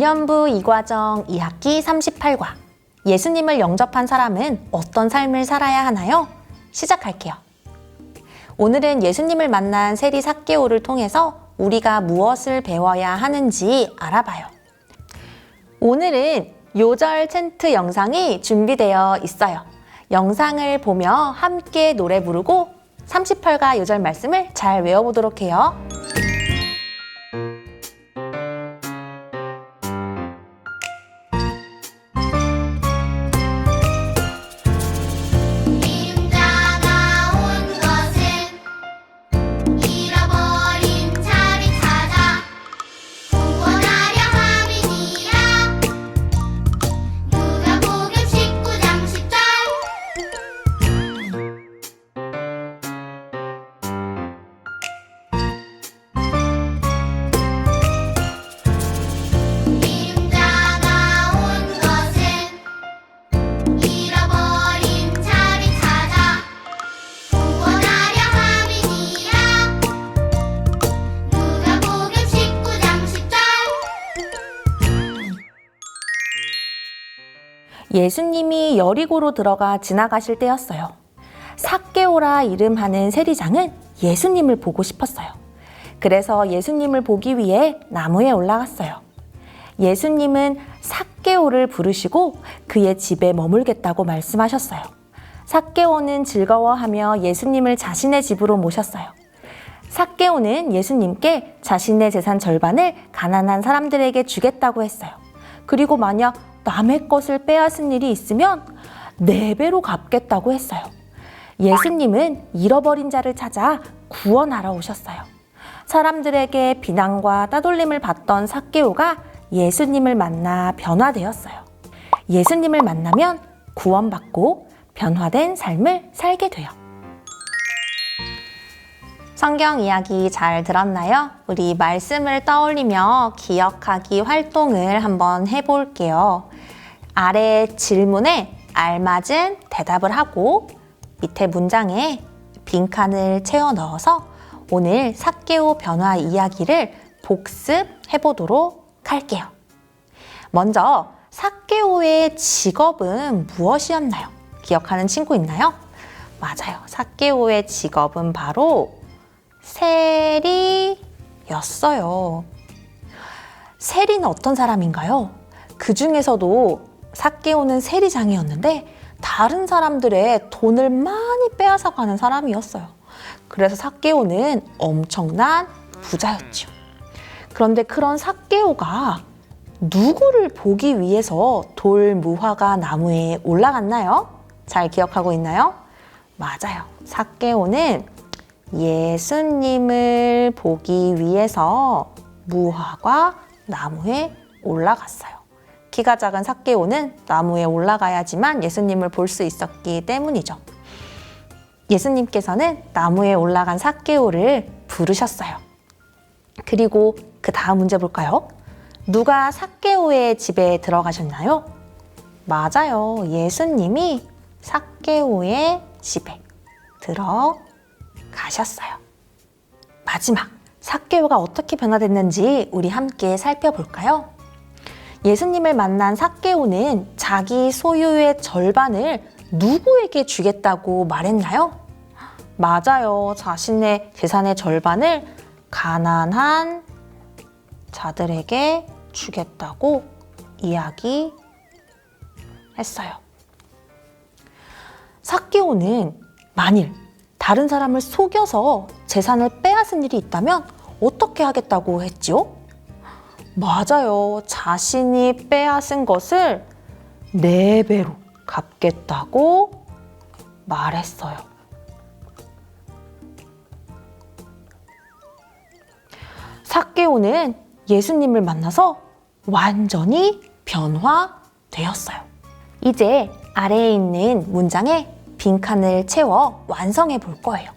유년부 이과정 2학기 38과 예수님을 영접한 사람은 어떤 삶을 살아야 하나요? 시작할게요. 오늘은 예수님을 만난 세리 삭개오를 통해서 우리가 무엇을 배워야 하는지 알아봐요. 오늘은 요절 챈트 영상이 준비되어 있어요. 영상을 보며 함께 노래 부르고 38가 요절 말씀을 잘 외워보도록 해요. 예수님이 여리고로 들어가 지나가실 때였어요. 삭개오라 이름하는 세리장은 예수님을 보고 싶었어요. 그래서 예수님을 보기 위해 나무에 올라갔어요. 예수님은 삭개오를 부르시고 그의 집에 머물겠다고 말씀하셨어요. 삭개오는 즐거워하며 예수님을 자신의 집으로 모셨어요. 삭개오는 예수님께 자신의 재산 절반을 가난한 사람들에게 주겠다고 했어요. 그리고 만약 남의 것을 빼앗은 일이 있으면 4배로 갚겠다고 했어요. 예수님은 잃어버린 자를 찾아 구원하러 오셨어요. 사람들에게 비난과 따돌림을 받던 삭개오가 예수님을 만나 변화되었어요. 예수님을 만나면 구원받고 변화된 삶을 살게 돼요. 성경 이야기 잘 들었나요? 우리 말씀을 떠올리며 기억하기 활동을 한번 해볼게요. 아래 질문에 알맞은 대답을 하고 밑에 문장에 빈칸을 채워 넣어서 오늘 삭개오 변화 이야기를 복습해 보도록 할게요. 먼저 삭개오의 직업은 무엇이었나요? 기억하는 친구 있나요? 맞아요. 삭개오의 직업은 바로 세리였어요. 세리는 어떤 사람인가요? 그 중에서도 삭개오는 세리장이었는데 다른 사람들의 돈을 많이 빼앗아가는 사람이었어요. 그래서 삭개오는 엄청난 부자였죠. 그런데 그런 삭개오가 누구를 보기 위해서 돌무화과 나무에 올라갔나요? 잘 기억하고 있나요? 맞아요. 삭개오는 예수님을 보기 위해서 무화과 나무에 올라갔어요. 키가 작은 삭개오는 나무에 올라가야지만 예수님을 볼 수 있었기 때문이죠. 예수님께서는 나무에 올라간 삭개오를 부르셨어요. 그리고 그 다음 문제 볼까요? 누가 삭개오의 집에 들어가셨나요? 맞아요. 예수님이 삭개오의 집에 들어가셨어요. 마지막, 삭개오가 어떻게 변화됐는지 우리 함께 살펴볼까요? 예수님을 만난 삭개오는 자기 소유의 절반을 누구에게 주겠다고 말했나요? 맞아요. 자신의 재산의 절반을 가난한 자들에게 주겠다고 이야기했어요. 삭개오는 만일 다른 사람을 속여서 재산을 빼앗은 일이 있다면 어떻게 하겠다고 했지요? 맞아요. 자신이 빼앗은 것을 4배로 갚겠다고 말했어요. 삭개오는 예수님을 만나서 완전히 변화되었어요. 이제 아래에 있는 문장에 빈칸을 채워 완성해 볼 거예요.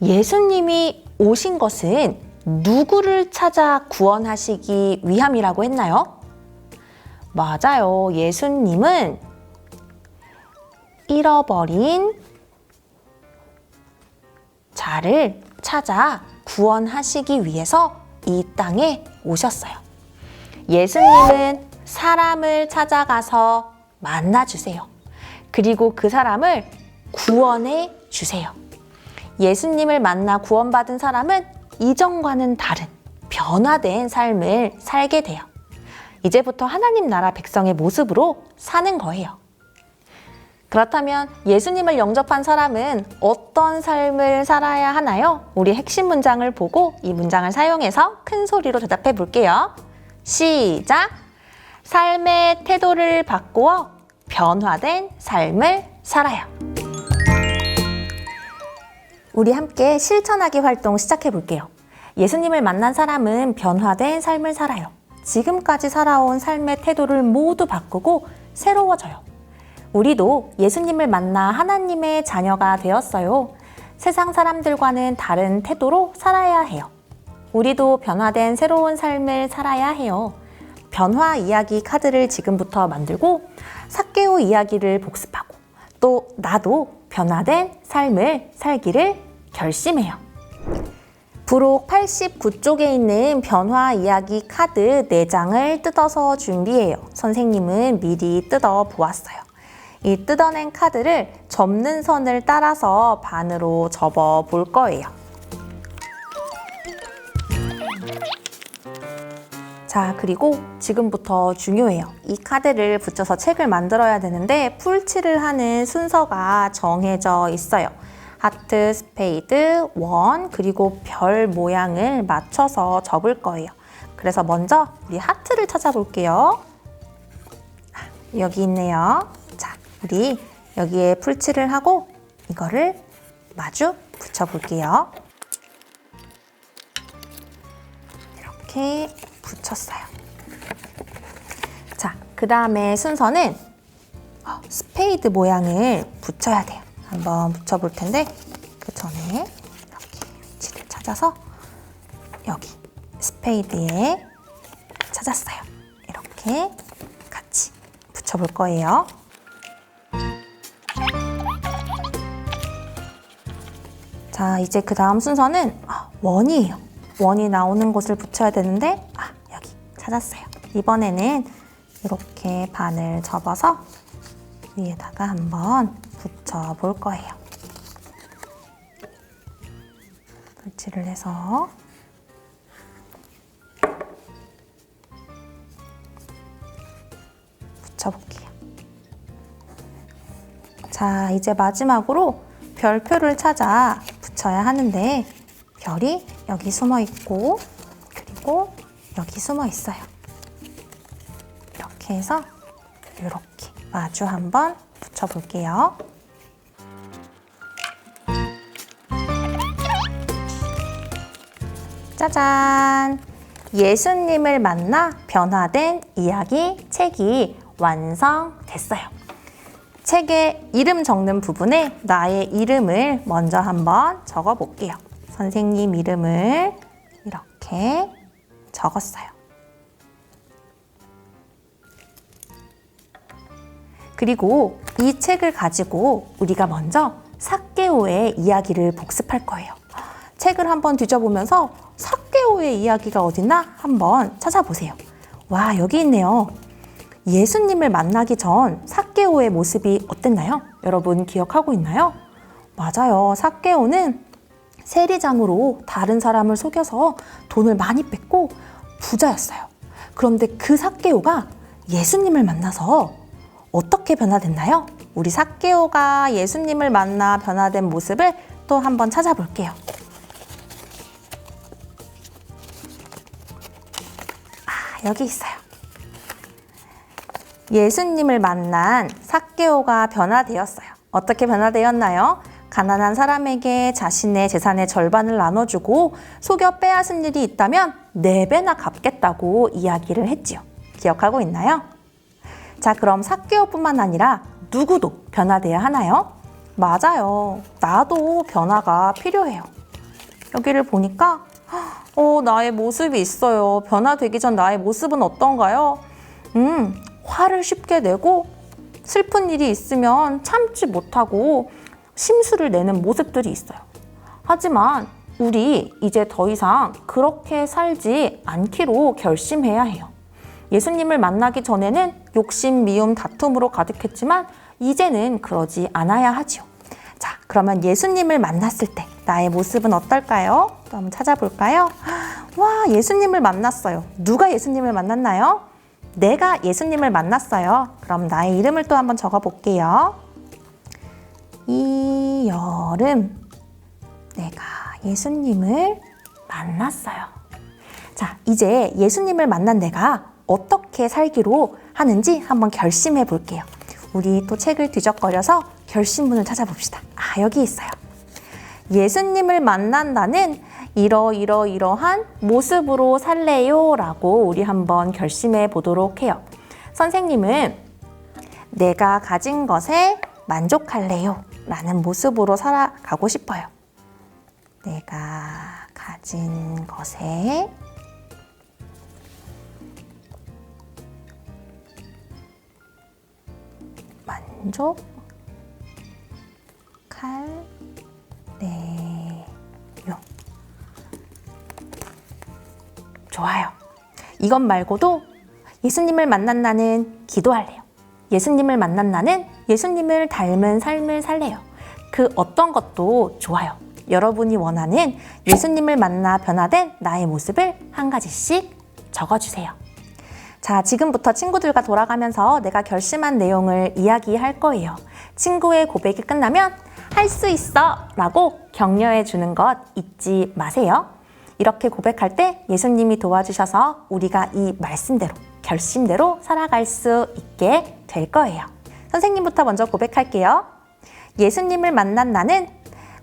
예수님이 오신 것은 누구를 찾아 구원하시기 위함이라고 했나요? 맞아요. 예수님은 잃어버린 자를 찾아 구원하시기 위해서 이 땅에 오셨어요. 예수님은 사람을 찾아가서 만나주세요. 그리고 그 사람을 구원해 주세요. 예수님을 만나 구원받은 사람은 이전과는 다른 변화된 삶을 살게 돼요. 이제부터 하나님 나라 백성의 모습으로 사는 거예요. 그렇다면 예수님을 영접한 사람은 어떤 삶을 살아야 하나요? 우리 핵심 문장을 보고 이 문장을 사용해서 큰 소리로 대답해 볼게요. 시작! 삶의 태도를 바꾸어 변화된 삶을 살아요. 우리 함께 실천하기 활동 시작해 볼게요. 예수님을 만난 사람은 변화된 삶을 살아요. 지금까지 살아온 삶의 태도를 모두 바꾸고 새로워져요. 우리도 예수님을 만나 하나님의 자녀가 되었어요. 세상 사람들과는 다른 태도로 살아야 해요. 우리도 변화된 새로운 삶을 살아야 해요. 변화 이야기 카드를 지금부터 만들고 삭개오 이야기를 복습하고 또 나도 변화된 삶을 살기를 결심해요. 부록 89쪽에 있는 변화 이야기 카드 4장을 뜯어서 준비해요. 선생님은 미리 뜯어 보았어요. 이 뜯어낸 카드를 접는 선을 따라서 반으로 접어 볼 거예요. 자, 그리고 지금부터 중요해요. 이 카드를 붙여서 책을 만들어야 되는데 풀칠을 하는 순서가 정해져 있어요. 하트, 스페이드, 원, 그리고 별 모양을 맞춰서 접을 거예요. 그래서 먼저 우리 하트를 찾아볼게요. 여기 있네요. 자, 우리 여기에 풀칠을 하고 이거를 마주 붙여볼게요. 이렇게 붙였어요. 자, 그 다음에 순서는 스페이드 모양을 붙여야 돼요. 한번 붙여볼 텐데 그 전에 이렇게 위치를 찾아서 여기 스페이드에 찾았어요. 이렇게 같이 붙여볼 거예요. 자, 이제 그 다음 순서는 원이에요. 원이 나오는 곳을 붙여야 되는데 여기 찾았어요. 이번에는 이렇게 반을 접어서 위에다가 한번 붙여볼 거예요. 풀칠을 해서 붙여볼게요. 자, 이제 마지막으로 별표를 찾아 붙여야 하는데 별이 여기 숨어 있고 그리고 여기 숨어 있어요. 이렇게 해서 이렇게 마주 한번 붙여볼게요. 짜잔! 예수님을 만나 변화된 이야기 책이 완성됐어요. 책의 이름 적는 부분에 나의 이름을 먼저 한번 적어볼게요. 선생님 이름을 이렇게 적었어요. 그리고 이 책을 가지고 우리가 먼저 삭개오의 이야기를 복습할 거예요. 책을 한번 뒤져보면서 삭개오의 이야기가 어딨나 한번 찾아보세요. 와, 여기 있네요. 예수님을 만나기 전 삭개오의 모습이 어땠나요? 여러분 기억하고 있나요? 맞아요. 삭개오는 세리장으로 다른 사람을 속여서 돈을 많이 뺏고 부자였어요. 그런데 그 삭개오가 예수님을 만나서 어떻게 변화됐나요? 우리 삭개오가 예수님을 만나 변화된 모습을 또 한번 찾아볼게요. 여기 있어요. 예수님을 만난 삭개오가 변화되었어요. 어떻게 변화되었나요? 가난한 사람에게 자신의 재산의 절반을 나눠주고 속여 빼앗은 일이 있다면 4배나 갚겠다고 이야기를 했지요. 기억하고 있나요? 자, 그럼 삭개오뿐만 아니라 누구도 변화되어야 하나요? 맞아요. 나도 변화가 필요해요. 여기를 보니까 나의 모습이 있어요. 변화되기 전 나의 모습은 어떤가요? 화를 쉽게 내고 슬픈 일이 있으면 참지 못하고 심수를 내는 모습들이 있어요. 하지만 우리 이제 더 이상 그렇게 살지 않기로 결심해야 해요. 예수님을 만나기 전에는 욕심, 미움, 다툼으로 가득했지만 이제는 그러지 않아야 하지요. 자, 그러면 예수님을 만났을 때 나의 모습은 어떨까요? 또 한번 찾아볼까요? 와, 예수님을 만났어요. 누가 예수님을 만났나요? 내가 예수님을 만났어요. 그럼 나의 이름을 또 한번 적어볼게요. 이 여름 내가 예수님을 만났어요. 자, 이제 예수님을 만난 내가 어떻게 살기로 하는지 한번 결심해 볼게요. 우리 또 책을 뒤적거려서 결심문을 찾아봅시다. 아, 여기 있어요. 예수님을 만난 나는 이러한 모습으로 살래요 라고 우리 한번 결심해 보도록 해요. 선생님은 내가 가진 것에 만족할래요 라는 모습으로 살아가고 싶어요. 내가 가진 것에 만족할래요. 좋아요. 이것 말고도 예수님을 만난 나는 기도할래요. 예수님을 만난 나는 예수님을 닮은 삶을 살래요. 그 어떤 것도 좋아요. 여러분이 원하는 예수님을 만나 변화된 나의 모습을 한 가지씩 적어주세요. 자, 지금부터 친구들과 돌아가면서 내가 결심한 내용을 이야기할 거예요. 친구의 고백이 끝나면 할 수 있어 라고 격려해 주는 것 잊지 마세요. 이렇게 고백할 때 예수님이 도와주셔서 우리가 이 말씀대로, 결심대로 살아갈 수 있게 될 거예요. 선생님부터 먼저 고백할게요. 예수님을 만난 나는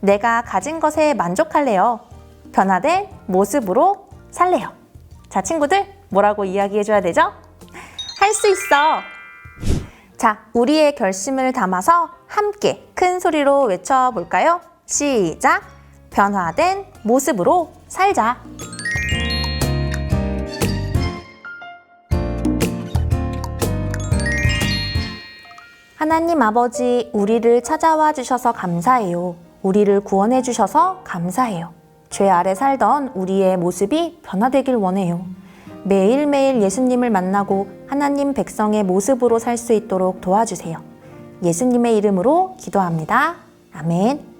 내가 가진 것에 만족할래요. 변화된 모습으로 살래요. 자, 친구들 뭐라고 이야기해줘야 되죠? 할 수 있어. 자, 우리의 결심을 담아서 함께 큰 소리로 외쳐볼까요? 시작! 변화된 모습으로 살자. 하나님 아버지, 우리를 찾아와 주셔서 감사해요. 우리를 구원해 주셔서 감사해요. 죄 아래 살던 우리의 모습이 변화되길 원해요. 매일매일 예수님을 만나고 하나님 백성의 모습으로 살 수 있도록 도와주세요. 예수님의 이름으로 기도합니다. 아멘.